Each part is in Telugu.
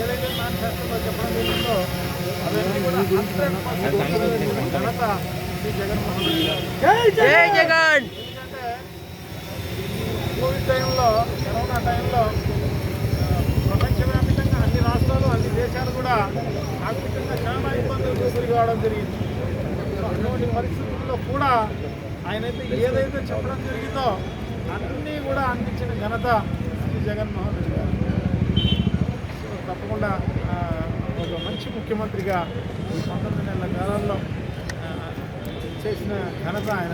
ఏదైతే మేనిఫెస్టోలో చెప్పడం జరిగిందో అవన్నీ కూడా 100% ఘనత శ్రీ జగన్మోహన్ రెడ్డి గారు. జై జగన్. ఎందుకంటే కోవిడ్ టైంలో, కరోనా టైంలో ప్రపంచవ్యాప్తంగా అన్ని రాష్ట్రాలు, అన్ని దేశాలు కూడా ఆర్థికంగా చాలా ఇబ్బందులకు గురి కావడం జరిగింది. సో అటువంటి పరిస్థితుల్లో కూడా ఆయనైతే ఏదైతే చెప్పడం జరిగిందో అన్నీ కూడా అందించిన ఘనత శ్రీ జగన్మోహన్ రెడ్డి గారు. సో తప్పకుండా ఒక మంచి ముఖ్యమంత్రిగా ఈ 19 నెలల కాలంలో చేసిన ఘనత ఆయన.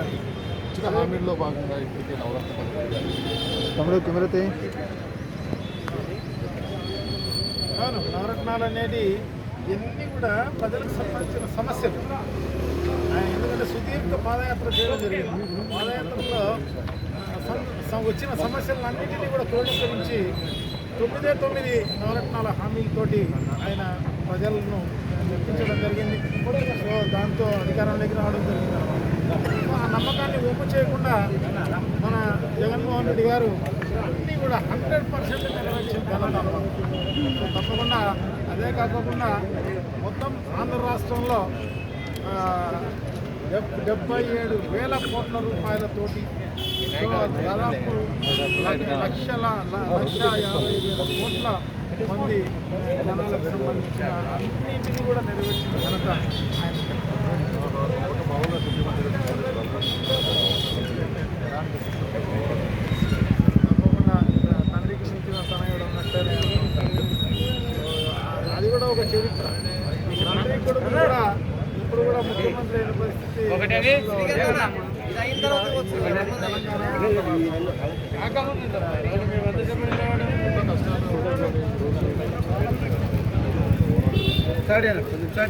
ఇచ్చిన హామీల్లో భాగంగా ఇప్పటికే నవరత్న అవును, నవరత్నాలు అనేది ఇవన్నీ కూడా ప్రజలకు సంబంధించిన సమస్యలు. ఆయన ఎందుకంటే సుదీర్ఘ పాదయాత్ర చేయడం జరిగింది. పాదయాత్రలో వచ్చిన సమస్యలన్నింటినీ కూడా క్రోడీకరించి 9 నవరత్నాల హామీలతోటి ఆయన ప్రజలను మెప్పించడం జరిగింది. సో దాంతో అధికారంలోకి రావడం జరిగింది. ఆ నమ్మకాన్ని ఒప్పు చేయకుండా మన జగన్మోహన్ రెడ్డి గారు అన్నీ కూడా 100% నెరవేర్చిన ఘనత. సో తప్పకుండా అదే కాకుండా మొత్తం ఆంధ్ర రాష్ట్రంలో 77,000 కోట్ల రూపాయలతోటి దాదాపు 1,50,000 కోట్ల మంది జనాలకు సంబంధించిన అన్నింటినీ కూడా నెరవేర్చిన ఘనత ఆయన. తప్పకుండా తండ్రికి మించిన తనయుడు ఉన్నట్లే అది కూడా ఒక చరిత్ర. తండ్రి కొడుకు కూడా ఇప్పుడు కూడా ముఖ్యమంత్రి అయిన పరిస్థితి